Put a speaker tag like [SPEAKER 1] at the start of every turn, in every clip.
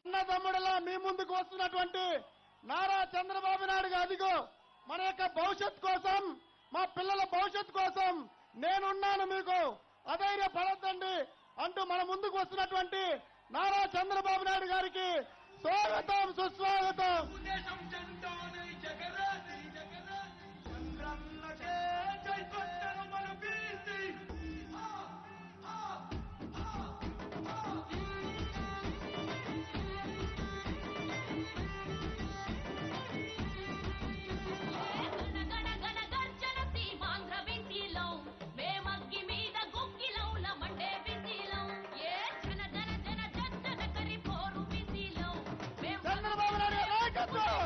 [SPEAKER 1] అన్నదమ్ముడిలా మీ ముందుకు వస్తున్నటువంటి నారా చంద్రబాబు నాయుడు గారిగో మన యొక్క భవిష్యత్ కోసం, మా పిల్లల భవిష్యత్ కోసం నేనున్నాను, మీకు అధైర్య పడొద్దండి అంటూ మన ముందుకు వస్తున్నటువంటి నారా చంద్రబాబు నాయుడు గారికి స్వాగతం, సుస్వాగతం. నారా చంద్రబాబు నాయకత్వం.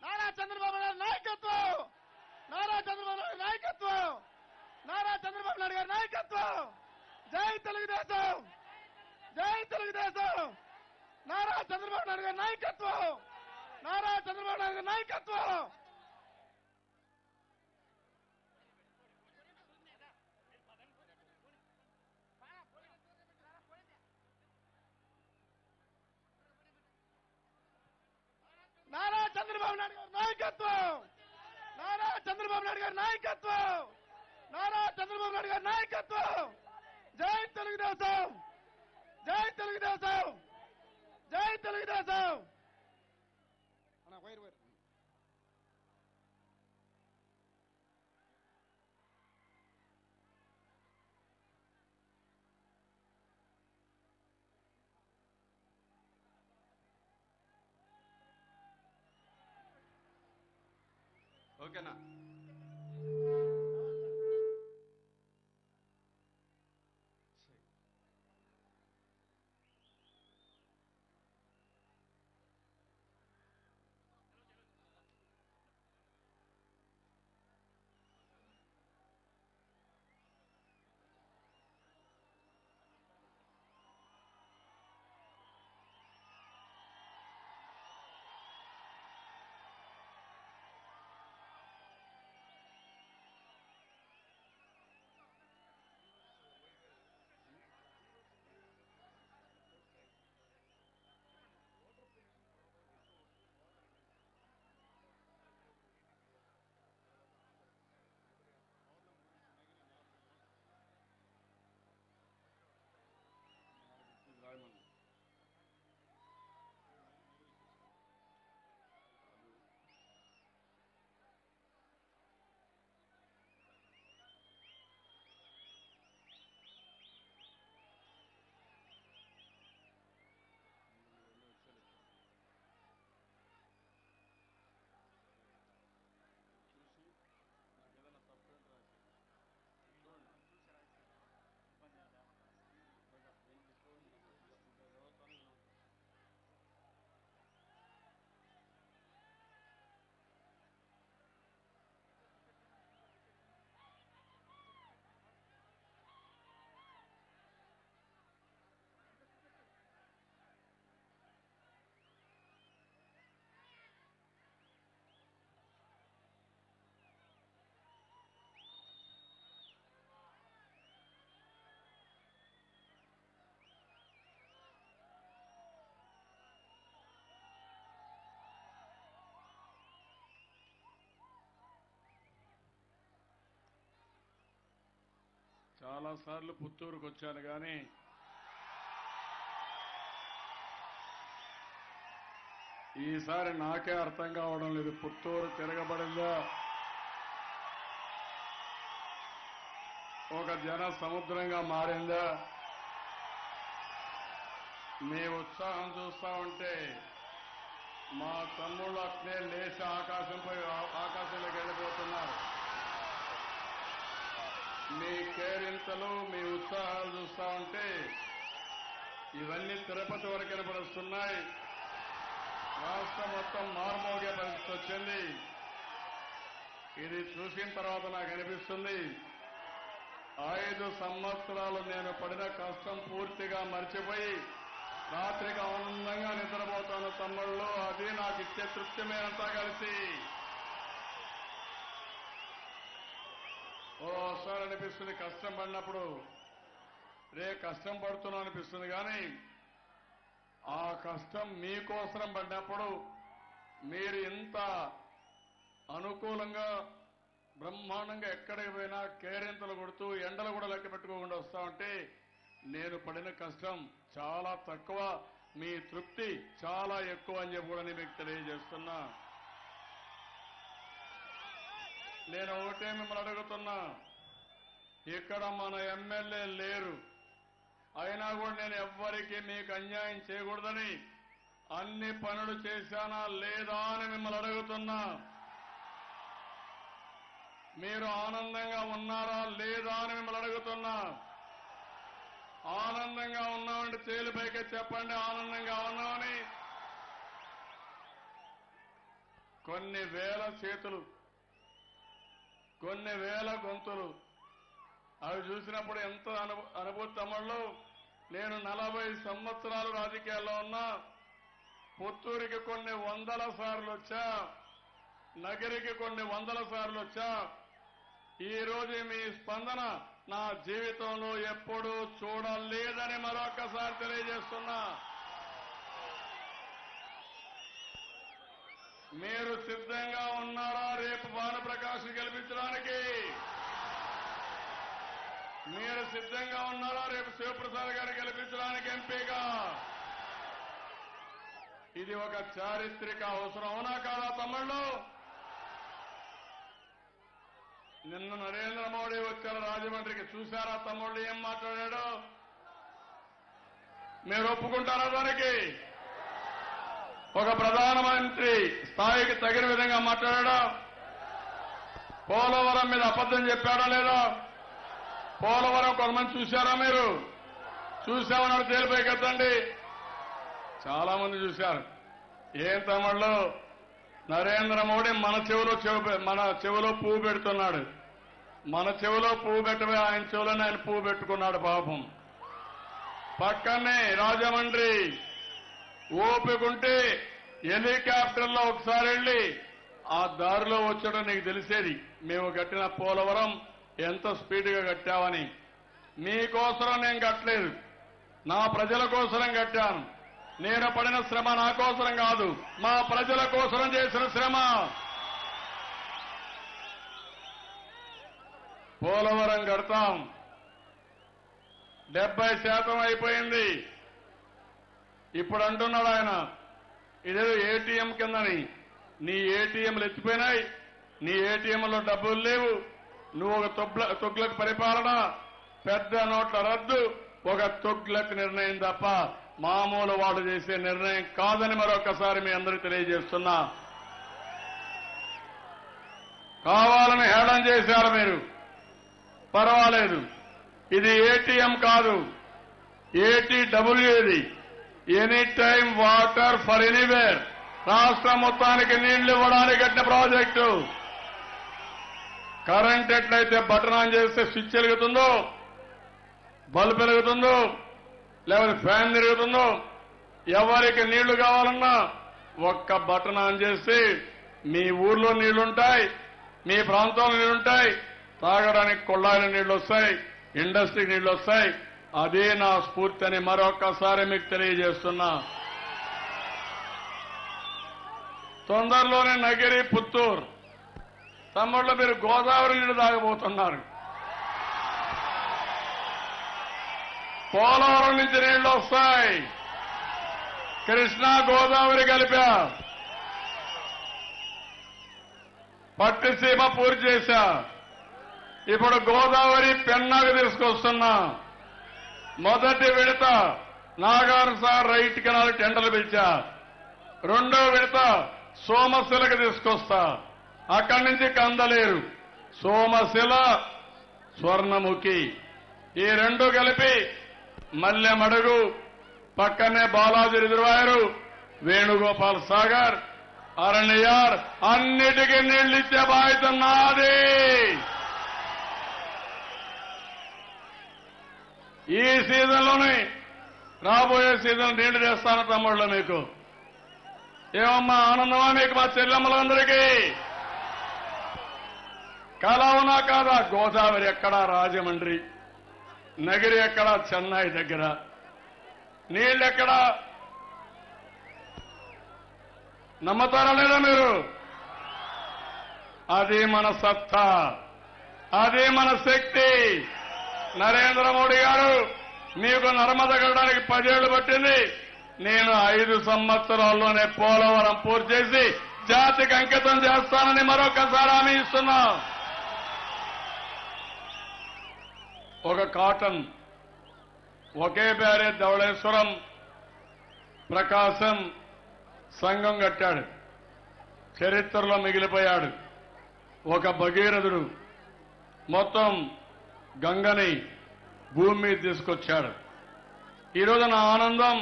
[SPEAKER 1] నారా చంద్రబాబు నాయుడు నాయకత్వం, నారా చంద్రబాబు నాయుడు నాయకత్వం, నారా చంద్రబాబు నాయుడు గారి నాయకత్వం. జై తెలుగుదేశం, జై తెలుగుదేశం. నారా చంద్రబాబు నాయుడు గారి నాయకత్వం, నారా చంద్రబాబు నాయుడు గారి నాయకత్వం. నారా చంద్రబాబు నాయుడు గారి నాయకత్వం, నారా చంద్రబాబు నాయుడు గారి నాయకత్వం, నారా చంద్రబాబు నాయుడు గారి నాయకత్వం. జై తెలుగుదేశం, జై తెలుగుదేశం, జై తెలుగుదేశం.
[SPEAKER 2] ఓకేనా?
[SPEAKER 3] చాలాసార్లు పుత్తూరుకు వచ్చాను కానీ ఈసారి నాకే అర్థం కావడం లేదు. పుత్తూరు తిరగబడిందా, ఒక జన సముద్రంగా మారిందా? మీ ఉత్సాహం చూస్తా ఉంటే మా తమ్ముళ్ళు అట్లే లేచి ఆకాశంలోకి వెళ్ళిపోతున్నారు. మీ కేరింతలు, మీ ఉత్సాహాలు చూస్తా ఉంటే ఇవన్నీ తిరుపతి వరకు కనపడుస్తున్నాయి. రాష్ట్రం మొత్తం మార్మోగే పరిస్థితి వచ్చింది. ఇది చూసిన తర్వాత నాకు అనిపిస్తుంది, 5 సంవత్సరాలు నేను పడిన కష్టం పూర్తిగా మర్చిపోయి రాత్రికి ఆనందంగా నిద్రపోతాను తమ్ముళ్ళు. అది నాకు ఇచ్చే తృప్తి మేమంతా కలిసి. ఓసారి అనిపిస్తుంది కష్టం పడినప్పుడు, కష్టం పడుతున్నాం అనిపిస్తుంది. కానీ ఆ కష్టం మీకోసం పడినప్పుడు మీరు ఇంత అనుకూలంగా బ్రహ్మాండంగా ఎక్కడికి పోయినా కేరింతలు కొడుతూ ఎండలు కూడా లెక్క పెట్టుకోకుండా వస్తా ఉంటే నేను పడిన కష్టం చాలా తక్కువ, మీ తృప్తి చాలా ఎక్కువ అని చెప్పి కూడా నేను మీకు తెలియజేస్తున్నా. నేను ఒకటే మిమ్మల్ని అడుగుతున్నా, ఇక్కడ మన ఎమ్మెల్యే లేరు, అయినా కూడా నేను ఎవ్వరికీ మీకు అన్యాయం చేయకూడదని అన్ని పనులు చేశానా లేదా అని మిమ్మల్ని అడుగుతున్నా. మీరు ఆనందంగా ఉన్నారా లేదా అని మిమ్మల్ని అడుగుతున్నా. ఆనందంగా ఉన్నామంటే చేలుపైకి చెప్పండి ఆనందంగా ఉన్నామని. కొన్ని వేల చేతులు, కొన్ని వేల గొంతులు అవి చూసినప్పుడు ఎంత అనుభూతి తమ్ముళ్ళు. నేను 40 సంవత్సరాలు రాజకీయాల్లో ఉన్నా. పుత్తూరుకి కొన్ని 100 సార్లు వచ్చా, నగరికి కొన్ని 100 సార్లు వచ్చా. ఈ రోజు మీ స్పందన నా జీవితంలో ఎప్పుడూ చూడలేదని మరొకసారి తెలియజేస్తున్నా. మీరు సిద్ధంగా ఉన్నారా రేపు భానుప్రకాష్ గెలిపించడానికి? మీరు సిద్ధంగా ఉన్నారా రేపు శివప్రసాద్ గారిని గెలిపించడానికి ఎంపీగా? ఇది ఒక చారిత్రక అవసరం, అవునా కాదా తమ్ముళ్ళు? నిన్న నరేంద్ర మోడీ వచ్చారు రాజమండ్రికి, చూశారా తమ్ముళ్ళు ఏం మాట్లాడాడు? మీరు ఒప్పుకుంటారా దానికి? ఒక ప్రధానమంత్రి స్థాయికి తగిన విధంగా మాట్లాడా? పోలవరం మీద అబద్ధం చెప్పాడా లేదా? పోలవరం కొంతమంది చూశారా? మీరు చూశామన్నారు తేలిపైకెత్తండి. చాలా మంది చూశారు. ఏం తమ్ముళ్ళు, నరేంద్ర మోడీ మన చెవిలో పువ్వు పెడుతున్నాడు. మన చెవిలో పువ్వు పెట్టవే, ఆయన చెవిలోనే ఆయన పువ్వు పెట్టుకున్నాడు పాపం. పక్కనే రాజమండ్రి ఓపికంటే హెలికాప్టర్లో ఒకసారి వెళ్ళి ఆ దారిలో వచ్చాడో నీకు తెలిసేది మేము కట్టిన పోలవరం ఎంత స్పీడ్గా కట్టామని. మీకోసరం నేను కట్టలేదు, నా ప్రజల కోసరం కట్టాను. నేను పడిన శ్రమ నా కోసరం కాదు, మా ప్రజల కోసరం చేసిన శ్రమ. పోలవరం కడతాం, 70% అయిపోయింది. ఇప్పుడు అంటున్నాడు ఆయన ఇదేదో ఏటీఎం కిందని. నీ ఏటీఎంలు ఎత్తిపోయినాయి, నీ ఏటీఎంలో డబ్బులు లేవు, నువ్వు ఒక తొగ్లక్ పరిపాలన, పెద్ద నోట్ల రద్దు, ఒక తొగ్లక్ నిర్ణయం తప్ప మామూలు వాడు చేసే నిర్ణయం కాదని మరొకసారి మీ అందరికీ తెలియజేస్తున్నా. కావాలని హేళన చేశారు మీరు, పర్వాలేదు. ఇది ఏటీఎం కాదు, ఏటీడబ్ల్యూ. ఇది any time water for anywhere. రాష్ట్రం మొత్తానికి నీళ్లు ఇవ్వడానికి కట్టిన ప్రాజెక్టు. కరెంట్ ఎట్లయితే బటన్ ఆన్ చేస్తే స్విచ్ వెలుగుతుందో, బల్బ్ వెలుగుతుందో, లేకపోతే ఫ్యాన్ తిరుగుతుందో, ఎవరికి నీళ్లు కావాలన్నా ఒక్క బటన్ ఆన్ చేసి మీ ఊర్లో నీళ్లుంటాయి, మీ ప్రాంతంలో నీళ్లుంటాయి, తాగడానికి కొళ్ళాయిన నీళ్లు వస్తాయి, ఇండస్ట్రీకి నీళ్లు వస్తాయి. అదే నా స్ఫూర్తి అని మరొక్కసారి మీకు తెలియజేస్తున్నా. తొందరలోనే నగిరి, పుత్తూరు తమ్ముళ్ళు మీరు గోదావరి నీళ్లు తాగబోతున్నారు. పోలవరం నుంచి నీళ్లు వస్తాయి. కృష్ణా గోదావరి కలిపా. పట్టిసీమ పూర్తి చేశా. ఇప్పుడు గోదావరి పెన్నాకు తీసుకొస్తున్నా. మొదటి విడత నాగార్ సార్ రైట్ కెనాల్ టెండర్లు పిలిచా. రెండో విడత సోమశిలకు తీసుకొస్తా. అక్కడి నుంచి కందలేరు, సోమశిల, స్వర్ణముఖి ఈ రెండు కలిపి మల్లెమడుగు, పక్కనే బాలాజీ రిజర్వాయరు, వేణుగోపాల్ సాగర్, అరణ్యార్ అన్నిటికీ నీళ్లు ఇచ్చే బాధ్యత నాది. ఈ సీజన్లోనే రాబోయే సీజన్ నీళ్లు తెస్తాను తమ్ముళ్ళు. మీకు ఏమమ్మా ఆనందమా మీకు మా చెల్లెమ్మలందరికీ? కలవనా కాదా? గోదావరి ఎక్కడా? రాజమండ్రి. నగిరి ఎక్కడా? చెన్నై దగ్గర. నీళ్ళెక్కడా? నమ్మతారా లేదా మీరు? అది మన సత్తా, అది మన శక్తి. నరేంద్ర మోడీ గారు మీకు నర్మద కట్టడానికి 10 ఏళ్లు పట్టింది. నేను 5 సంవత్సరాల్లోనే పోలవరం పూర్తి చేసి జాతికి అంకితం చేస్తానని మరొకసారి హామీ ఇస్తున్నా. ఒక కాటన్, ఒకే బ్యారేజ్ ధవళేశ్వరం, ప్రకాశం, సంఘం కట్టాడు. చరిత్రలో మిగిలిపోయాడు. ఒక భగీరథుడు మొత్తం గంగని భూమి మీద తీసుకొచ్చాడు. ఈరోజు నా ఆనందం,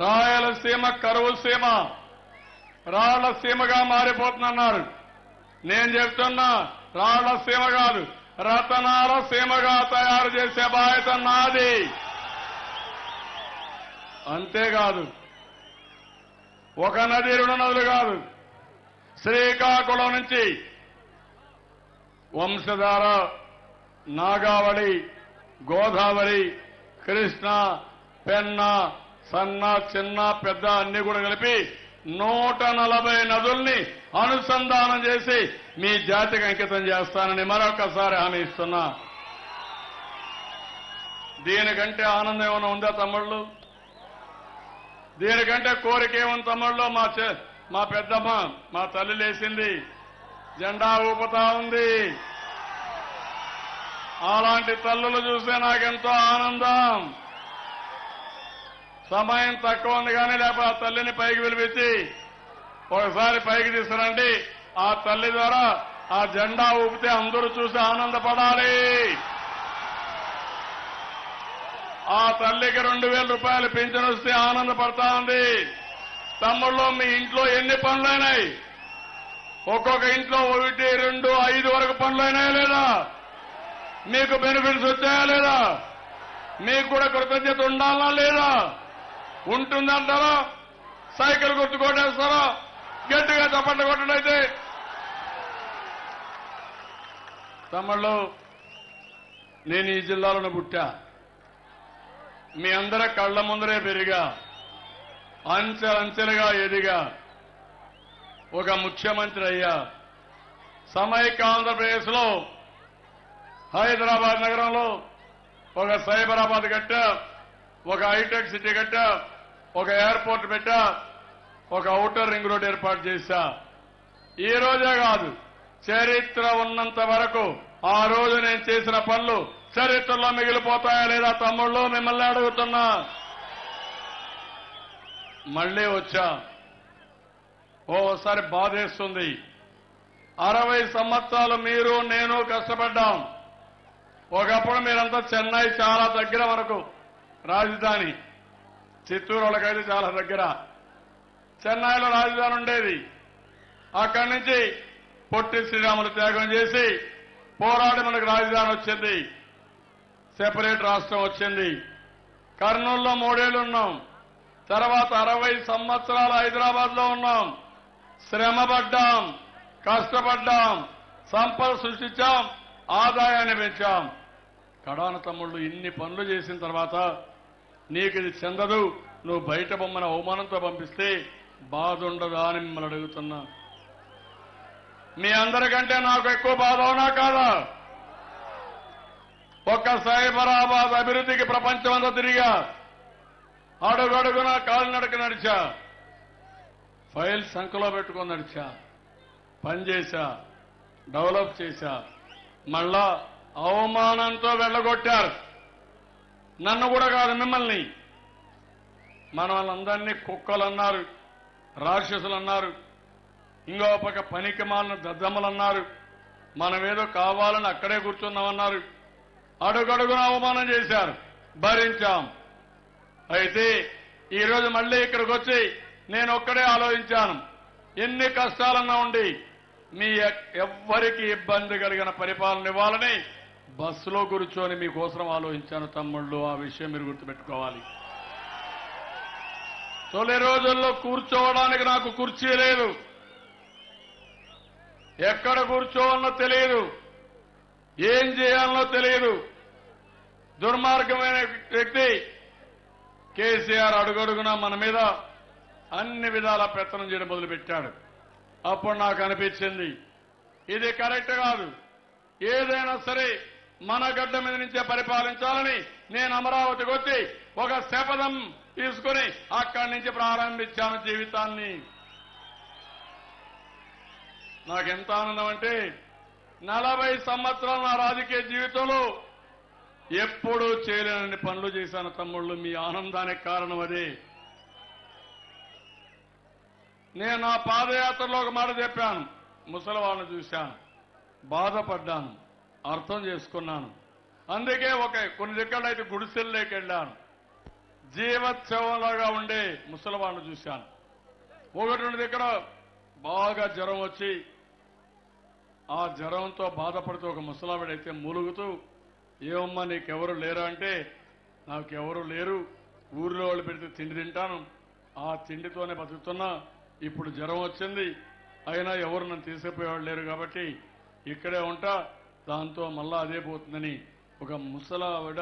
[SPEAKER 3] రాయలసీమ కరువు సీమ రాళ్ల సీమగా మారిపోతుందన్నారు. నేను చెప్తున్నా, రాళ్ల సీమ కాదు, రతనాల సీమగా తయారు చేసే బాధ్యత నాది. అంతేకాదు, ఒక నది 2 నదులు కాదు, శ్రీకాకుళం నుంచి వంశధార, నాగావళి, గోదావరి, కృష్ణ, పెన్న, సన్న, చిన్న, పెద్ద అన్ని కూడా కలిపి 140 నదుల్ని అనుసంధానం చేసి మీ జాతికి అంకితం చేస్తానని మరొకసారి హామీ ఇస్తున్నా. దీనికంటే ఆనందం ఏమైనా ఉందా తమ్ముళ్ళు? దీనికంటే కోరిక ఏముంది తమ్ముళ్ళు? మా పెద్దమ్మ, మా తల్లి లేచింది, జెండా ఊపుతా ఉంది. అలాంటి తల్లులు చూస్తే నాకెంతో ఆనందం. సమయం తక్కువ ఉంది కానీ లేకపోతే ఆ తల్లిని పైకి పిలిపించి ఒకసారి పైకి తీసుకురండి. ఆ తల్లి ద్వారా ఆ జెండా ఊపితే అందరూ చూసి ఆనందపడాలి. ఆ తల్లికి 2000 రూపాయలు పింఛను వస్తే ఆనందపడతా ఉంది. తమ్ముళ్ళు, మీ ఇంట్లో ఎన్ని పనులైనాయి? ఒక్కొక్క ఇంట్లో 1, 2, 5 వరకు పనులైనాయా లేదా? మీకు బెనిఫిట్స్ వచ్చాయా లేదా? మీకు కూడా కృతజ్ఞత ఉండాలా లేదా? ఉంటుందంటారా? సైకిల్ గుర్తు కొట్టేస్తారా? గట్టిగా చప్పట్లు కొట్టడైతే. తమ్ముళ్ళు, నేను ఈ జిల్లాలోనే పుట్టా. మీ అందరి కళ్ల ముందరే పెరిగా, అంచెలంచెలుగా ఎదిగా, ఒక ముఖ్యమంత్రి అయ్యా. సమైక్య ఆంధ్రప్రదేశ్ లో హైదరాబాద్ నగరంలో ఒక సైబరాబాద్ కట్టా, ఒక హైటెక్ సిటీ కట్టా, ఒక ఎయిర్పోర్ట్ పెట్టా, ఒక ఔటర్ రింగ్ రోడ్ ఏర్పాటు చేశా. ఈ రోజే కాదు, చరిత్ర ఉన్నంత వరకు ఆ రోజు నేను చేసిన పనులు చరిత్రలో మిగిలిపోతాయా లేదా తమ్ముళ్ళు? మిమ్మల్ని అడుగుతున్నా. మళ్లీ వచ్చా. ఓసారి బాధేస్తుంది. 60 సంవత్సరాలు మీరు నేను కష్టపడ్డాం. ఒకప్పుడు మీరంతా చెన్నై చాలా దగ్గర మనకు రాజధాని, చిత్తూరు వాళ్ళకైతే చాలా దగ్గర. చెన్నైలో రాజధాని ఉండేది. అక్కడి నుంచి పొట్టి శ్రీరాములు త్యాగం చేసి పోరాడి మనకు రాజధాని వచ్చింది, సెపరేట్ రాష్ట్రం వచ్చింది. కర్నూలులో 3 ఏళ్లు ఉన్నాం. తర్వాత 60 సంవత్సరాలు హైదరాబాద్ లో ఉన్నాం. శ్రమపడ్డాం, కష్టపడ్డాం, సంపద సృష్టించాం, ఆదాయాన్ని పెంచాం. కడాన తమ్ముళ్ళు, ఇన్ని పనులు చేసిన తర్వాత నీకు ఇది చెందదు, నువ్వు బయట బొమ్మన అవమానంతో పంపిస్తే బాధ ఉండదా అని మిమ్మల్ని అడుగుతున్నా. మీ అందరికంటే నాకు ఎక్కువ బాధ అవునా కాదా? ఒక్క సైబరాబాద్ అభివృద్ధికి ప్రపంచమంతా తిరిగా, అడుగడుగునా కాలినడక నడిచా, ఫైల్ సంఖ్యలో పెట్టుకొని నడిచా, పనిచేశా, డెవలప్ చేశా. మళ్ళా అవమానంతో వెళ్ళగొట్టారు. నన్ను కూడా కాదు, మిమ్మల్ని. మన వాళ్ళందరినీ కుక్కలన్నారు, రాక్షసులన్నారు, ఇంకో పక్క పనికి మాలిన దద్దమ్మలన్నారు. మనమేదో కావాలని అక్కడే కూర్చున్నామన్నారు. అడుగడుగున అవమానం చేశారు, భరించాం. అయితే ఈరోజు మళ్ళీ ఇక్కడికి వచ్చి నేను ఒక్కడే ఆలోచించాను. ఎన్ని కష్టాలన్నా ఉండి మీ ఎవ్వరికి ఇబ్బంది కలిగిన పరిపాలన ఇవ్వాలని బస్సులో కూర్చొని మీకోసం ఆలోచించాను తమ్ముళ్ళు. ఆ విషయం మీరు గుర్తుపెట్టుకోవాలి. తొలి రోజుల్లో కూర్చోవడానికి నాకు కుర్చీ లేదు, ఎక్కడ కూర్చోవాలనో తెలియదు, ఏం చేయాలనో తెలియదు. దుర్మార్గమైన వ్యక్తి కేసీఆర్ అడుగడుగునా మన మీద అన్ని విధాల పెత్తనం చేయడం మొదలుపెట్టాడు. అప్పుడు నాకు అనిపించింది ఇది కరెక్ట్ కాదు. ఏదైనా సరే మన గడ్డ మీద నుంచే పరిపాలించాలని నేను అమరావతికి వచ్చి ఒక శపథం తీసుకుని అక్కడి నుంచి ప్రారంభించాను జీవితాన్ని. నాకెంత ఆనందం అంటే 40 సంవత్సరాల నా రాజకీయ జీవితంలో ఎప్పుడూ చేయలేనన్ని పనులు చేశాను తమ్ముళ్ళు. మీ ఆనందానికి కారణం అదే. నేను నా పాదయాత్రలో ఒక మాట చెప్పాను. ముసలివాళ్ళని చూశాను, బాధపడ్డాను, అర్థం చేసుకున్నాను. అందుకే కొన్ని దిక్కలైతే గుడిసెల్లోకి వెళ్ళాను. జీవోత్సవంలాగా ఉండే ముసలివాళ్ళని చూశాను. 1-2 దగ్గర బాగా జ్వరం వచ్చి ఆ జ్వరంతో బాధపడుతూ ఒక ముసలావిడైతే మూలుగుతూ, ఏమమ్మా నీకెవరు లేరా అంటే, నాకెవరు లేరు, ఊరిలో వాళ్ళు పెడితే తిండి తింటాను, ఆ తిండితోనే బతుకుతున్నా, ఇప్పుడు జ్వరం వచ్చింది, అయినా ఎవరు నన్ను తీసుకుపోయేవాళ్ళు లేరు కాబట్టి ఇక్కడే ఉంటా, దాంతో మళ్ళా అదే పోతుందని ఒక ముసలావిడ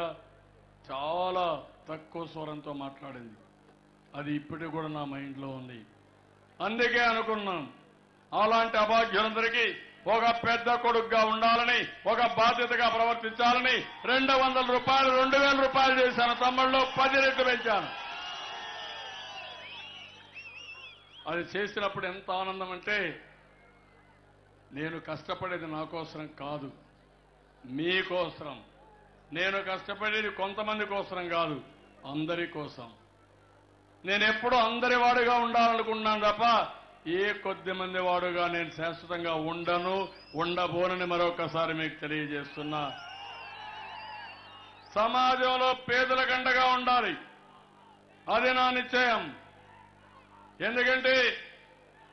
[SPEAKER 3] చాలా తక్కువ స్వరంతో మాట్లాడింది. అది ఇప్పటికి కూడా నా మైండ్లో ఉంది. అందుకే అనుకున్నాను అలాంటి అభాగ్యులందరికీ ఒక పెద్ద కొడుకుగా ఉండాలని, ఒక బాధ్యతగా ప్రవర్తించాలని 200 రూపాయలు 2000 రూపాయలు చేశాను తమ్ముళ్ళు. 10 రెట్లు పెంచాను. అది చేసినప్పుడు ఎంత ఆనందం అంటే, నేను కష్టపడేది నా కోసం కాదు, మీకోసం. నేను కష్టపడేది కొంతమంది కోసం కాదు, అందరి కోసం. నేను ఎప్పుడూ అందరి వాడుగా ఉండాలనుకున్నాను తప్ప ఏ కొద్ది మంది వాడుగా నేను శాశ్వతంగా ఉండబోనని మరొకసారి మీకు తెలియజేస్తున్నా. సమాజంలో పేదలకు అండగా ఉండాలి, అది నా నిశ్చయం. ఎందుకంటే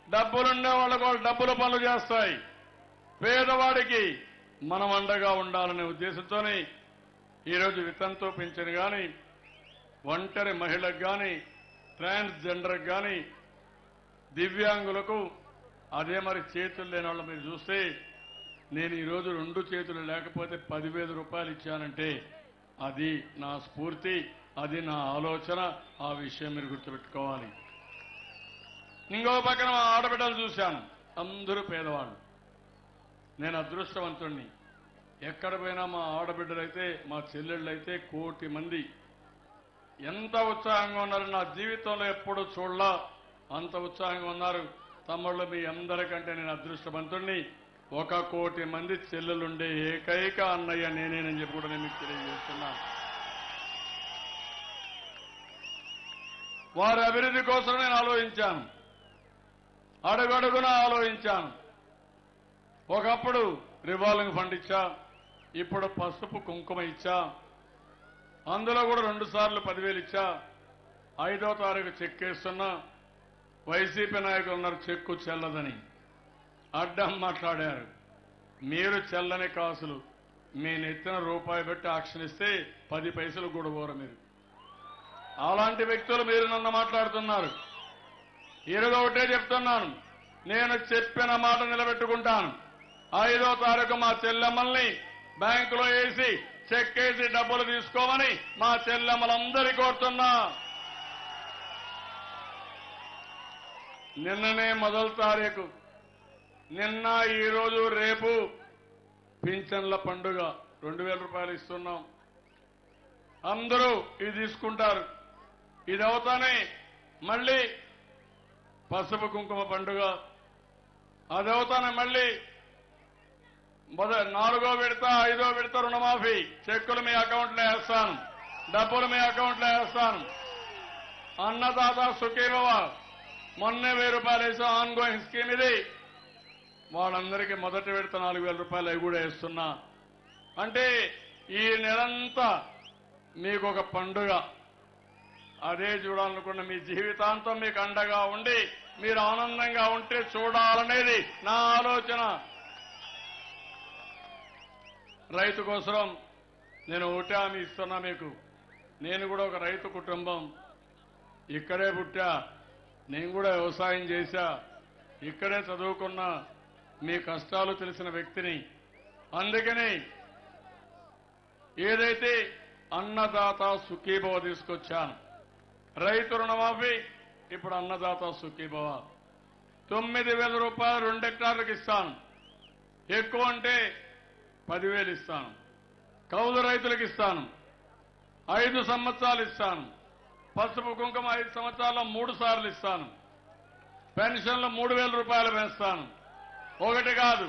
[SPEAKER 3] డబ్బులుండే వాళ్ళకు వాళ్ళు డబ్బుల పనులు చేస్తాయి. పేదవాడికి మనం అండగా ఉండాలనే ఉద్దేశంతోనే ఈరోజు వితంతు పింఛను కానీ, ఒంటరి మహిళకు కానీ, ట్రాన్స్జెండర్కి కానీ, దివ్యాంగులకు, అదే మరి చేతులు లేని వాళ్ళు మీరు చూస్తే, నేను ఈరోజు 2 చేతులు లేకపోతే 10,000 రూపాయలు ఇచ్చానంటే అది నా స్ఫూర్తి, అది నా ఆలోచన. ఆ విషయం మీరు గుర్తుపెట్టుకోవాలి. ఇంకో పక్కన మా ఆడబిడ్డలు చూశాను, అందరూ పేదవాళ్ళు. నేను అదృష్టవంతుణ్ణి. ఎక్కడ పోయినా మా ఆడబిడ్డలైతే, మా చెల్లెళ్ళైతే 1 కోటి మంది ఎంత ఉత్సాహంగా ఉన్నారు నా జీవితంలో ఎప్పుడు చూడలా, అంత ఉత్సాహంగా ఉన్నారు. తమ్ముళ్ళు, మీ అందరికంటే నేను అదృష్టవంతుణ్ణి. 1 కోటి మంది చెల్లెలుండే ఏకైక అన్నయ్య నేనేనని చెప్పి కూడా నేను మీకు తెలియజేస్తున్నాను. వారి అభివృద్ధి కోసం నేను ఆలోచించాను, అడుగడుగునా ఆలోచించాను. ఒకప్పుడు రివాల్వింగ్ ఫండ్ ఇచ్చా, ఇప్పుడు పసుపు కుంకుమ ఇచ్చా, అందులో కూడా 2 సార్లు 10,000 ఇచ్చా. 5వ తారీఖు చెక్ వేస్తున్నా. వైసీపీ నాయకులు ఉన్నారు చెక్కు చెల్లదని, అడ్డం మాట్లాడారు. మీరు చెల్లని కాసులు మీ నెత్తిన రూపాయి పెట్టి యాక్షన్ ఇస్తే 10 పైసలు కూడా పోరు మీరు. అలాంటి వ్యక్తులు మీరు నన్ను మాట్లాడుతున్నారు. ఈరోజు ఒకటే చెప్తున్నాను, నేను చెప్పిన మాట నిలబెట్టుకుంటాను. 5వ తారీఖు మా చెల్లెమ్మల్ని బ్యాంకులో వేసి చెక్ వేసి డబ్బులు తీసుకోమని మా చెల్లెమ్మలందరికీ కోరుతున్నా. నిన్ననే మొదటి తారీఖు, నిన్న, ఈరోజు, రేపు పింఛన్ల పండుగ 2,000 రూపాయలు ఇస్తున్నాం. అందరూ ఇది తీసుకుంటారు. ఇది అవుతానే మళ్ళీ పసుపు కుంకుమ పండుగ, అది అవుతానే మళ్ళీ 4వ విడత 5వ విడత రుణమాఫీ, చెక్కులు మీ అకౌంట్లో వేస్తాను, డబ్బులు మీ అకౌంట్లో వేస్తాను. అన్నదాత సుఖీభవ మొన్నే 1000 రూపాయలు వేసాం, ఆన్ గోయింగ్ స్కీమ్ ఇది. వాళ్ళందరికీ మొదటి విడత 4,000 రూపాయలు అవి కూడా వేస్తున్నా. అంటే ఈ నెలంతా మీకు ఒక పండుగ. అదే చూడాలనుకున్న మీ జీవితాంతం మీకు అండగా ఉండి మీరు ఆనందంగా ఉంటే చూడాలనేది నా ఆలోచన. రైతు కోసం నేను ఒకటే హామీ ఇస్తున్నా మీకు. నేను కూడా ఒక రైతు కుటుంబం, ఇక్కడే పుట్టా, నేను కూడా వ్యవసాయం చేశా, ఇక్కడే చదువుకున్నా, మీ కష్టాలు తెలిసిన వ్యక్తిని. అందుకని ఏదైతే అన్నదాత సుఖీభవ తీసుకొచ్చాను, రైతు రుణమాఫీ, ఇప్పుడు అన్నదాత సుఖీభవ 9,000 రూపాయలు 2 హెక్టార్లకు ఇస్తాను. ఎక్కువ అంటే 10,000 ఇస్తాను. కౌలు రైతులకు ఇస్తాను. 5 సంవత్సరాలు ఇస్తాను. పసుపు కుంకుమ 5 సంవత్సరాల్లో 3 సార్లు ఇస్తాను. పెన్షన్లు 3,000 రూపాయలు పెంచుతాను. ఒకటి కాదు,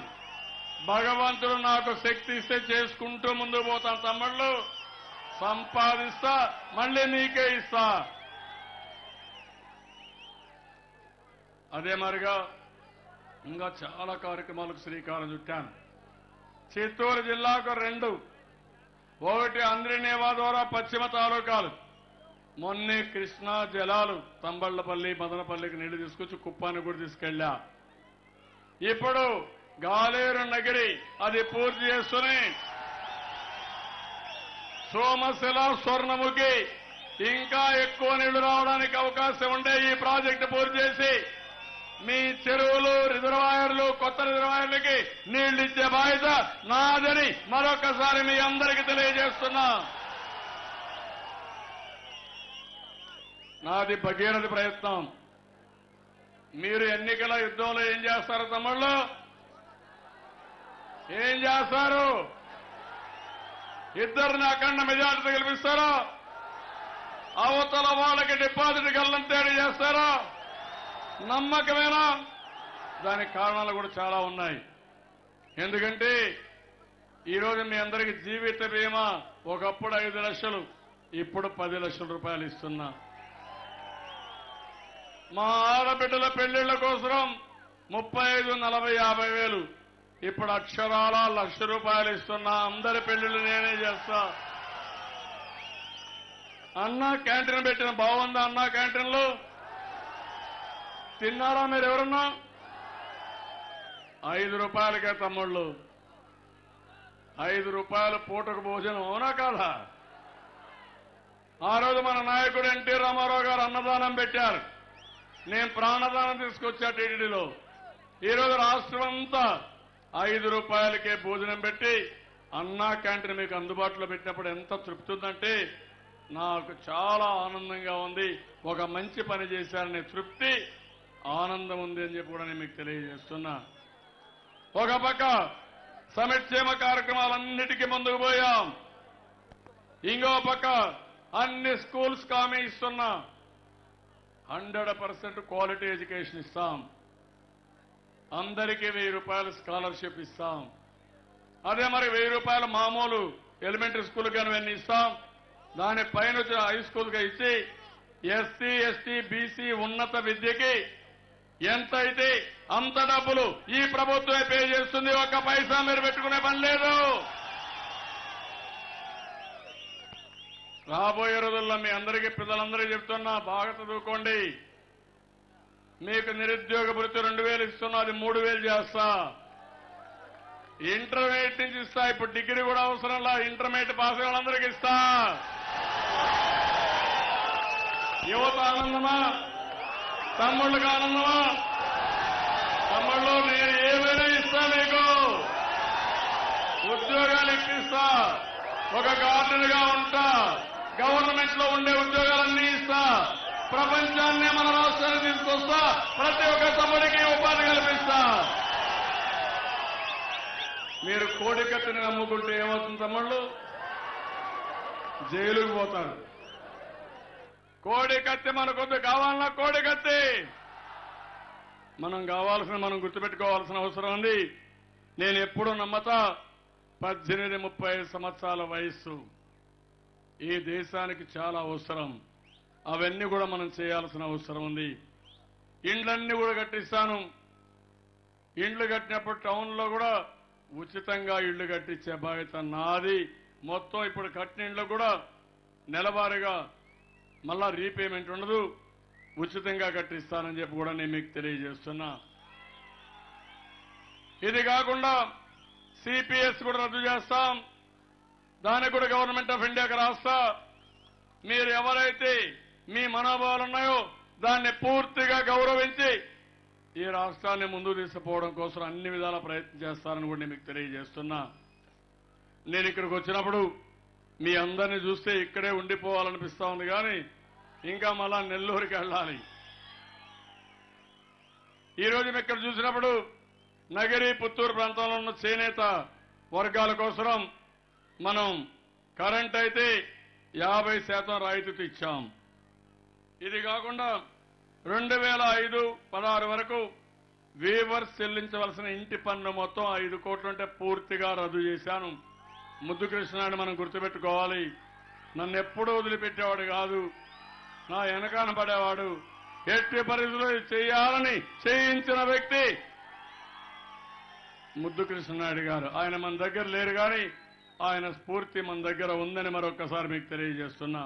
[SPEAKER 3] భగవంతుడు నాకు శక్తి ఇస్తే చేసుకుంటూ ముందుకు పోతాను. తమ్ముళ్ళు సంపాదిస్తా, మళ్ళీ నీకే ఇస్తా. అదే మరిగా ఇంకా చాలా కార్యక్రమాలకు శ్రీకారం చుట్టాను. చిత్తూరు జిల్లాకు 2, ఒకటి అంద్రినేవా ద్వారా పశ్చిమ తాలూకాలు. మొన్నే కృష్ణా జలాలు తంబళ్లపల్లి మదనపల్లికి నీళ్లు తీసుకొచ్చి కుప్పాన్ని కూడా తీసుకెళ్లా. ఇప్పుడు గాలేరు నగిరి అది పూర్తి చేస్తూనే సోమశిల స్వర్ణముఖి ఇంకా ఎక్కువ నీళ్లు రావడానికి అవకాశం ఉండే ఈ ప్రాజెక్టు పూర్తి చేసి మీ చెరువులు, రిజర్వాయర్లు, కొత్త రిజర్వాయర్లకి నీళ్లు ఇచ్చే బాధ్యత నాదని మరొకసారి మీ అందరికీ తెలియజేస్తున్నా. నాది భగీరథ ప్రయత్నం. మీరు ఎన్నికల యుద్ధంలో ఏం చేస్తారు తమ్ముళ్ళు? ఏం చేస్తారు? ఇద్దరిని అఖండ మెజార్టీ గెలిపిస్తారా? అవతల వాళ్ళకి డిపాజిట్ గల్లంతేడి చేస్తారా? నమ్మకమేనా? దానికి కారణాలు కూడా చాలా ఉన్నాయి. ఎందుకంటే ఈరోజు మీ అందరికీ జీవిత బీమా ఒకప్పుడు 5 లక్షలు, ఇప్పుడు 10 లక్షల రూపాయలు ఇస్తున్నా. మా ఆడబిడ్డల పెళ్లిళ్ల కోసం 35, 40, 50 వేలు, ఇప్పుడు అక్షరాల 1,00,000 రూపాయలు ఇస్తున్నా. అందరి పెళ్లిళ్లు నేనే చేస్తా. అన్నా క్యాంటీన్ పెట్టిన బాగుందా? అన్నా క్యాంటీన్లో తిన్నారా మీరు ఎవరన్నా? 5 రూపాయలకే తమ్ముళ్ళు, 5 రూపాయల పూటకు భోజనం, అవునా కాదా? ఆ రోజు మన నాయకుడు ఎన్టీ రామారావు గారు అన్నదానం పెట్టారు. నేను ప్రాణదానం తీసుకొచ్చా టీటీడీలో. ఈరోజు రాష్ట్రం అంతా 5 రూపాయలకే భోజనం పెట్టి అన్నా క్యాంటీన్ మీకు అందుబాటులో పెట్టినప్పుడు ఎంత తృప్తి ఉందంటే నాకు చాలా ఆనందంగా ఉంది. ఒక మంచి పని చేశారనే తృప్తి, ఆనందం ఉంది అని చెప్పి కూడా నేను మీకు తెలియజేస్తున్నా. ఒక పక్క సంక్షేమ కార్యక్రమాలన్నిటికీ ముందుకు పోయాం. ఇంకో పక్క అన్ని స్కూల్స్ హామీ ఇస్తున్నా. 100% క్వాలిటీ ఎడ్యుకేషన్ ఇస్తాం. అందరికీ 1,000 రూపాయలు స్కాలర్షిప్ ఇస్తాం. అదే మరి 1,000 రూపాయలు మామూలు ఎలిమెంటరీ స్కూల్ కానీ ఇస్తాం. దానిపైన హై స్కూల్గా ఇచ్చి ఎస్సీ, ఎస్టీ, బీసీ ఉన్నత విద్యకి ఎంతైతే అంత డబ్బులు ఈ ప్రభుత్వమే పే చేస్తుంది. 1 పైసా మీరు పెట్టుకునే పని లేదు. రాబోయే రోజుల్లో మీ అందరికీ పిల్లలందరికీ చెప్తున్నా, బాగా చదువుకోండి. మీకు నిరుద్యోగ భృతి 2,000 ఇస్తున్నా, అది 3,000 చేస్తా. ఇంటర్మీడియట్ నుంచి ఇస్తా. ఇప్పుడు డిగ్రీ కూడా అవసరంలా, ఇంటర్మీడియట్ పాస్ అయిన వాళ్ళందరికీ ఇస్తా. యువత ఆనందమా? తమ్ముళ్ళకి ఆనందమా? తమ్ముళ్ళు నేను ఏమైనా ఇస్తా. మీకు ఉద్యోగాలు ఇప్పిస్తా. ఒక గార్డెన్గా ఉంటా. గవర్నమెంట్ లో ఉండే ఉద్యోగాలన్నీ ఇస్తా. ప్రపంచాన్నే మన రాష్ట్రాన్ని తీసుకొస్తా. ప్రతి ఒక్క తమ్ముడికి ఉపాధి కల్పిస్తా. మీరు కోడికత్తిని నమ్ముకుంటే ఏమవుతుంది తమ్ముళ్ళు? జైలుకు పోతారు. కోడికత్తి మనకొద్దు, కావాలన్నా కోడికత్తి. మనం కావాల్సిన మనం గుర్తుపెట్టుకోవాల్సిన అవసరం ఉంది. నేను ఎప్పుడూ నమ్మతా 18-30 సంవత్సరాల వయస్సు ఈ దేశానికి చాలా అవసరం. అవన్నీ కూడా మనం చేయాల్సిన అవసరం ఉంది. ఇండ్లన్నీ కూడా కట్టిస్తాను. ఇండ్లు కట్టినప్పుడు టౌన్లో కూడా ఉచితంగా ఇళ్లు కట్టించే బాధ్యత నాది. మొత్తం ఇప్పుడు కట్టిన ఇండ్లు కూడా నెలవారీగా మళ్ళా రీపేమెంట్ ఉండదు, ఉచితంగా కట్టిస్తానని చెప్పి కూడా నేను మీకు తెలియజేస్తున్నా. ఇది కాకుండా సిపిఎస్ కూడా రద్దు చేస్తాం. దానికి కూడా గవర్నమెంట్ ఆఫ్ ఇండియాకి రాస్తా. మీరు ఎవరైతే మీ మనోభావాలు ఉన్నాయో దాన్ని పూర్తిగా గౌరవించి ఈ రాష్ట్రాన్ని ముందుకు తీసుకుపోవడం కోసం అన్ని విధాల ప్రయత్నం చేస్తారని కూడా నేను మీకు తెలియజేస్తున్నా. నేను ఇక్కడికి వచ్చినప్పుడు మీ అందరినీ చూస్తే ఇక్కడే ఉండిపోవాలనిపిస్తా ఉంది, కానీ ఇంకా మళ్ళా నెల్లూరుకి వెళ్ళాలి. ఈరోజు మేము ఇక్కడ చూసినప్పుడు నగరి, పుత్తూరు ప్రాంతంలో ఉన్న చేనేత వర్గాల కోసం మనం కరెంట్ అయితే 50% రాయితీతో ఇచ్చాం. ఇది కాకుండా 2005-16 వరకు వీవర్స్ చెల్లించవలసిన ఇంటి పన్ను మొత్తం 5 కోట్లుంటే పూర్తిగా రద్దు చేశాను. ముద్దు కృష్ణాన్ని మనం గుర్తుపెట్టుకోవాలి. నన్ను ఎప్పుడూ వదిలిపెట్టేవాడు కాదు, నా వెనకాన పడేవాడు. ఎట్టి పరిస్థితుల్లో చేయాలని చేయించిన వ్యక్తి ముద్దు కృష్ణనాయుడు గారు. ఆయన మన దగ్గర లేరు, కానీ ఆయన స్ఫూర్తి మన దగ్గర ఉందని మరొక్కసారి మీకు తెలియజేస్తున్నా.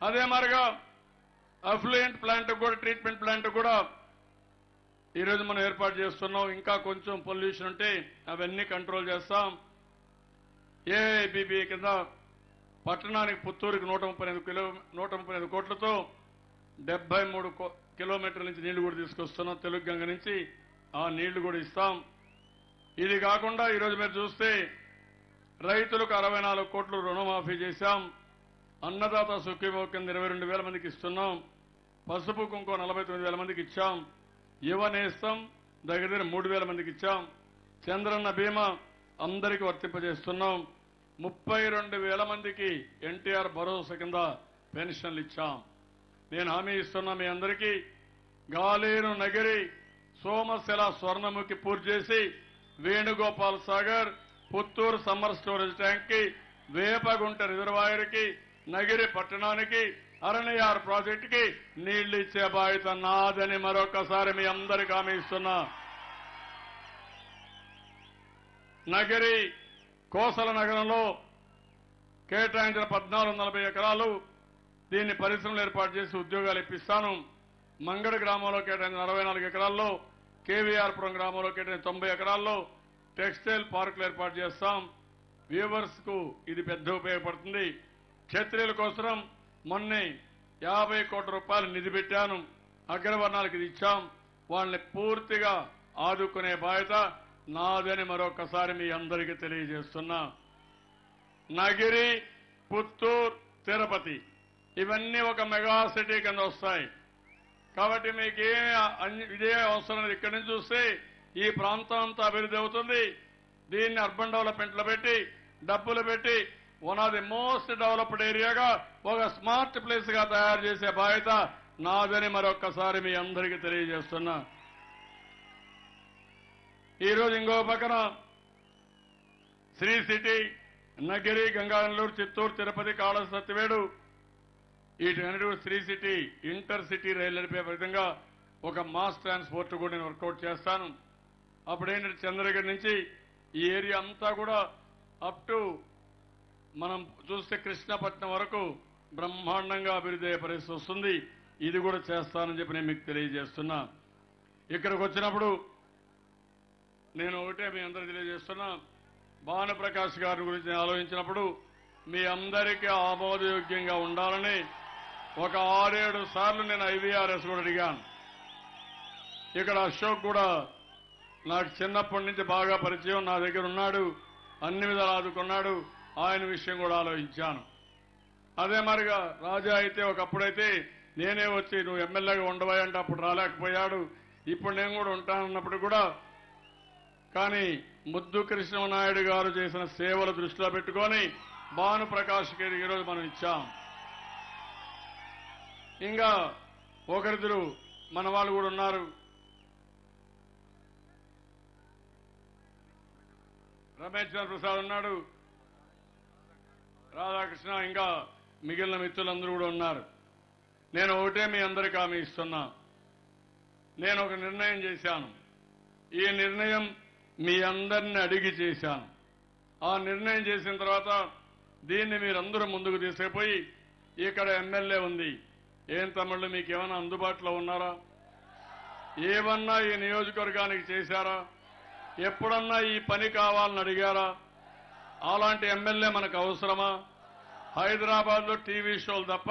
[SPEAKER 3] అదే మరిగా అఫ్లూయెంట్ ప్లాంట్ కూడా, ట్రీట్మెంట్ ప్లాంట్ కూడా ఈరోజు మనం ఏర్పాటు చేస్తున్నాం. ఇంకా కొంచెం పొల్యూషన్ ఉంటే అవన్నీ కంట్రోల్ చేస్తాం. ఏఐబీబీ కింద పట్టణానికి పుత్తూరుకి 135 కోట్లతో 73 కిలోమీటర్ల నుంచి నీళ్లు కూడా తీసుకొస్తున్నాం. తెలుగు గంగ నుంచి ఆ నీళ్లు కూడా ఇస్తాం. ఇది కాకుండా ఈరోజు మీరు చూస్తే రైతులకు 64 కోట్లు రుణమాఫీ చేశాం. అన్నదాత సుఖీభావ కింద 22,000 మందికి ఇస్తున్నాం. పసుపు కుంకుమ 49,000 మందికి ఇచ్చాం. యువ నేస్తం దగ్గర 3,000 మందికి ఇచ్చాం. చంద్రన్న బీమా అందరికీ వర్తింపజేస్తున్నాం. 32,000 మందికి ఎన్టీఆర్ భరోసా కింద పెన్షన్లు ఇచ్చాం. నేను హామీ ఇస్తున్నా మీ అందరికీ, గాలేరు నగరి, సోమశిల స్వర్ణముఖి పూర్తి చేసి Venugopal Sagar, Puttur summer storage tank కి, వేపగుంట రిజర్వాయర్ కి, నగిరి పట్టణానికి, అరణ్యార్ ప్రాజెక్టుకి నీళ్లు ఇచ్చే బాధ్యత నాదని మరొకసారి మీ అందరికీ హామీ ఇస్తున్నా. నగరి కోసల నగరంలో కేటాయించిన 1440 ఎకరాలు, దీన్ని పరిశ్రమలు ఏర్పాటు చేసి ఉద్యోగాలు ఇప్పిస్తాను. మంగళ గ్రామంలో కేటాయించిన 64 ఎకరాల్లో, కేవీఆర్పురం గ్రామంలో కేటాయించిన 90 ఎకరాల్లో టెక్స్టైల్ పార్కులు ఏర్పాటు చేస్తాం. వ్యూవర్స్ కు ఇది పెద్ద ఉపయోగపడుతుంది. క్షత్రియుల కోసం మొన్నే 50 కోట్ల రూపాయలు నిధి పెట్టాను. అగ్రవర్ణాలకు ఇది ఇచ్చాం. వాళ్ళని పూర్తిగా ఆదుకునే బాధ్యత నాదని మరొకసారి మీ అందరికీ తెలియజేస్తున్నా. నగిరి, పుత్తూరు, తిరుపతి ఇవన్నీ ఒక మెగా సిటీ కింద వస్తాయి. కాబట్టి మీకు ఇదే అవసరం. ఇక్కడి నుంచి చూస్తే ఈ ప్రాంతం అంతా అభివృద్ధి అవుతుంది. దీన్ని అర్బన్ డెవలప్మెంట్ లో పెట్టి, డబ్బులు పెట్టి, one of the most developed ఏరియాగా, ఒక స్మార్ట్ ప్లేస్ గా తయారు చేసే బాధ్యత నాదని మరొక్కసారి మీ అందరికీ తెలియజేస్తున్నా. ఈరోజు ఇంకో పక్కన శ్రీ సిటీ, నగిరి, గంగానల్లూరు, చిత్తూరు, తిరుపతి, కాళ సత్తివేడు వీటన్నిటి శ్రీ సిటీ ఇంటర్ సిటీ రైలు నడిపే విధంగా ఒక మాస్ ట్రాన్స్పోర్ట్ కూడా నేను వర్కౌట్ చేస్తాను. అప్పుడేంటంటే చంద్రగిరి నుంచి ఈ ఏరియా అంతా కూడా అప్ టు మనం చూస్తే కృష్ణపట్నం వరకు బ్రహ్మాండంగా అభివృద్ధి అయ్యే పరిస్థితి వస్తుంది. ఇది కూడా చేస్తానని చెప్పి నేను మీకు తెలియజేస్తున్నా. ఇక్కడికి వచ్చినప్పుడు నేను ఒకటే మీ అందరూ తెలియజేస్తున్నా, భానుప్రకాష్ గారి గురించి నేను ఆలోచించినప్పుడు మీ అందరికీ ఆమోదయోగ్యంగా ఉండాలని ఒక 6-7 సార్లు నేను ఐవీఆర్ఎస్ కూడా అడిగాను. ఇక్కడ అశోక్ కూడా నాకు చిన్నప్పటి నుంచి బాగా పరిచయం, నా దగ్గర ఉన్నాడు, అన్ని విధాలు ఆదుకున్నాడు. ఆయన విషయం కూడా ఆలోచించాను. అదే మరిగా రాజా అయితే ఒకప్పుడైతే నేనే వచ్చి నువ్వు ఎమ్మెల్యేగా ఉండవా అంటే అప్పుడు రాలేకపోయాడు. ఇప్పుడు నేను కూడా ఉంటానన్నప్పుడు కూడా కానీ ముద్దు కృష్ణనాయుడు గారు చేసిన సేవలు దృష్టిలో పెట్టుకొని భానుప్రకాష్ గారికి ఈరోజు మనం ఇచ్చాం. ఇంకా ఒకరిద్దరు మన వాళ్ళు కూడా ఉన్నారు. రమేష్ ప్రసాద్ ఉన్నాడు, రాధాకృష్ణ, ఇంకా మిగిలిన మిత్రులందరూ కూడా ఉన్నారు. నేను ఒకటే మీ అందరికీ హామీ ఇస్తున్నా. నేను ఒక నిర్ణయం చేశాను. ఈ నిర్ణయం మీ అందరిని అడిగి చేశాను. ఆ నిర్ణయం చేసిన తర్వాత దీన్ని మీరందరూ ముందుకు తీసుకుపోయి, ఇక్కడ ఎమ్మెల్యే ఉంది, ఏం తమ్ముళ్ళు మీకేమైనా అందుబాటులో ఉన్నారా? ఏమన్నా ఈ నియోజకవర్గానికి చేశారా? ఎప్పుడన్నా ఈ పని కావాలని అడిగారా? అలాంటి ఎమ్మెల్యే మనకు అవసరమా? హైదరాబాద్ లో టీవీ షోలు తప్ప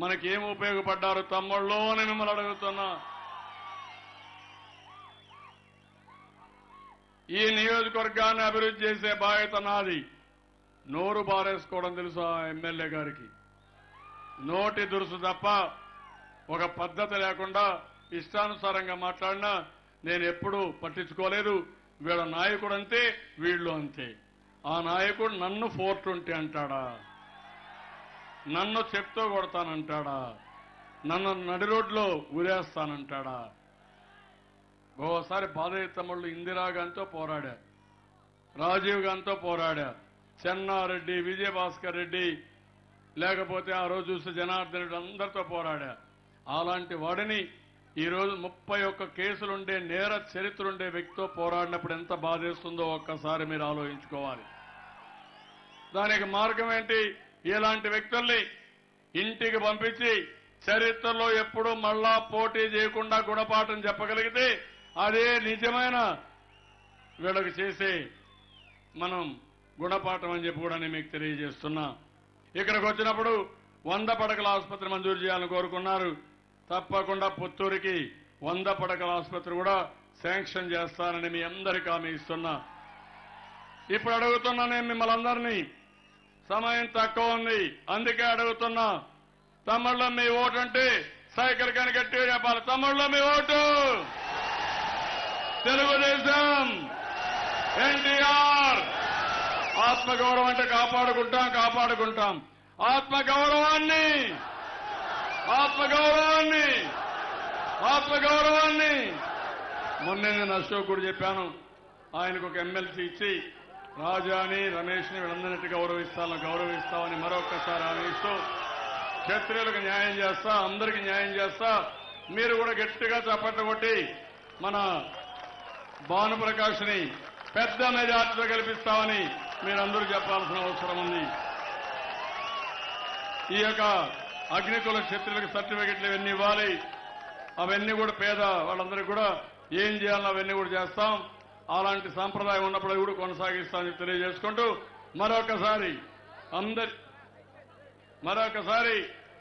[SPEAKER 3] మనకేం ఉపయోగపడ్డారు తమ్ముళ్ళు అని మిమ్మల్ని అడుగుతున్నా. ఈ నియోజకవర్గాన్ని అభివృద్ధి చేసే బాధ్యత నాది. నోరు బారేసుకోవడం తెలుసు ఆ ఎమ్మెల్యే గారికి. నోటి దురుసు తప్ప ఒక పద్ధతి లేకుండా ఇష్టానుసారంగా మాట్లాడినా నేను ఎప్పుడూ పట్టించుకోలేదు. వీళ్ళ నాయకుడు అంతే, వీళ్ళు అంతే. ఆ నాయకుడు నన్ను 420 అంటాడా? నన్ను చెప్తూ కొడతానంటాడా? నన్ను నడి రోడ్లో ఊరేస్తానంటాడా? ఓసారి బాలయ్య తమ్ముళ్ళు ఇందిరాగాంధీతో పోరాడా, రాజీవ్ గాంధీతో పోరాడా, చెన్నారెడ్డి, విజయభాస్కర్ రెడ్డి, లేకపోతే ఆ రోజు చూస్తే జనార్దన్ రెడ్డి, అందరితో పోరాడా. అలాంటి వాడిని ఈరోజు 31 కేసులుండే నేర చరిత్రుండే వ్యక్తితో పోరాడినప్పుడు ఎంత బాధేస్తుందో ఒక్కసారి మీరు ఆలోచించుకోవాలి. దానికి మార్గం ఏంటి? ఇలాంటి వ్యక్తుల్ని ఇంటికి పంపించి చరిత్రలో ఎప్పుడూ మళ్ళా పోటీ చేయకుండా గుణపాఠం చెప్పగలిగితే అదే నిజమైన వీళ్ళకి చేసే మనం గుణపాఠం అని చెప్పి కూడా నేను మీకు తెలియజేస్తున్నా. ఇక్కడికి వచ్చినప్పుడు 100 పడకల ఆసుపత్రి మంజూరు చేయాలని కోరుకున్నారు. తప్పకుండా పుత్తూరుకి 100 పడకల ఆసుపత్రి కూడా శాంక్షన్ చేస్తానని మీ అందరికీ హామీ ఇస్తున్నా. ఇప్పుడు అడుగుతున్నా నేను మిమ్మల్ని అందరినీ, సమయం తక్కువ ఉంది అందుకే అడుగుతున్నా. తమ్ముళ్ళ మీ ఓటు అంటే సైకిల్ కానీ గట్టిగా చెప్పాలి. తమ్ముళ్ళ మీ ఓటు తెలుగుదేశం, ఎన్టీఆర్. ఆత్మగౌరవం అంటే కాపాడుకుంటాం, కాపాడుకుంటాం. ఆత్మగౌరవాన్ని ఆత్మగౌరవాన్ని ఆత్మగౌరవాన్ని మొన్నే నేను అశోక్ కూడా చెప్పాను. ఆయనకు ఒక ఎమ్మెల్సీ ఇచ్చి రాజాని, రమేష్ని వీళ్ళందరినీ గౌరవిస్తామని మరొకసారి ఆలోచిస్తూ క్షత్రియులకు న్యాయం చేస్తా, అందరికీ న్యాయం చేస్తా. మీరు కూడా గట్టిగా చప్పట్లు కొట్టి మన భానుప్రకాష్ని పెద్ద మెజార్టీతో గెలిపిస్తామని మీరందరూ చెప్పాల్సిన అవసరం ఉంది. ఈ యొక్క అగ్నికుల క్షత్రియులకు సర్టిఫికెట్లు ఇవన్నీ ఇవ్వాలి. అవన్నీ కూడా పేద వాళ్ళందరికీ కూడా ఏం చేయాలో అవన్నీ కూడా చేస్తాం. అలాంటి సాంప్రదాయం ఉన్నప్పుడు కూడా కొనసాగిస్తామని తెలియజేసుకుంటూ మరొకసారి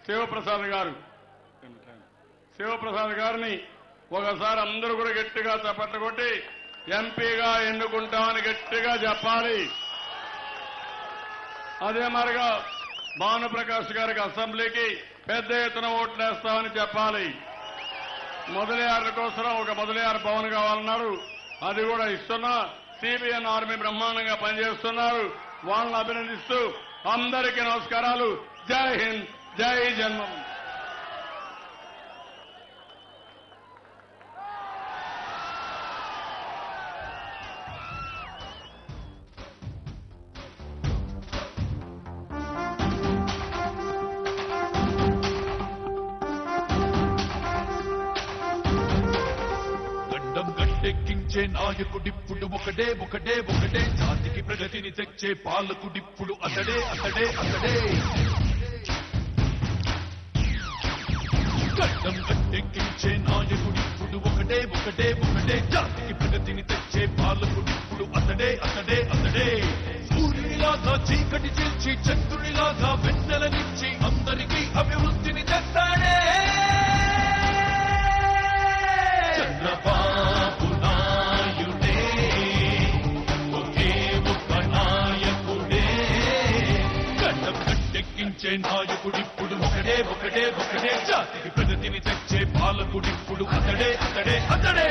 [SPEAKER 3] శివప్రసాద్ గారిని ఒకసారి అందరూ కూడా గట్టిగా చప్పట్లు కొట్టి ఎంపీగా ఎన్నుకుంటామని గట్టిగా చెప్పాలి. అదే మరిగా భానుప్రకాష్ గారికి అసెంబ్లీకి పెద్ద ఎత్తున ఓట్లేస్తామని చెప్పాలి. మొదలయార్ల కోసం ఒక మొదలయార్ భవన్ కావాలన్నారు, అది కూడా ఇస్తున్నా. సిబిఎన్ ఆర్మీ బ్రహ్మాండంగా పనిచేస్తున్నారు. వాళ్ళని అభినందిస్తూ అందరికీ నమస్కారాలు. జై హింద్, జై జన్మం.
[SPEAKER 4] ఎక్కించే నాయకుడిప్పుడు ఒకడే ఒకడే ఒకడే, జాతికి ప్రగతిని తెచ్చే పాలకుడిప్పుడు అతడే అతడే అతడే. గడ్డం గట్టెక్కించే నాయకుడిప్పుడు ఒకడే ఒకడే ఒకడే, జాతికి ప్రగతిని తెచ్చే పాలకుడిప్పుడు అతడే అతడే అతడే. సూర్యునిలాగా చీకటి చీల్చి చంద్రునిలాగా వెన్నెలనిచ్చి అందరికీ అభివృద్ధిని తెస్తాడే చంద్రబాబు నాయుడే. ఒకే ఒక్క నాయకుడే, గడ్డం గట్టెక్కించే నాయకుడిప్పుడు ఒకడే ఒకడే ఒకడే, జాతికి ప్రగతిని తెచ్చే పాలకుడిప్పుడు అతడే అతడే అతడే.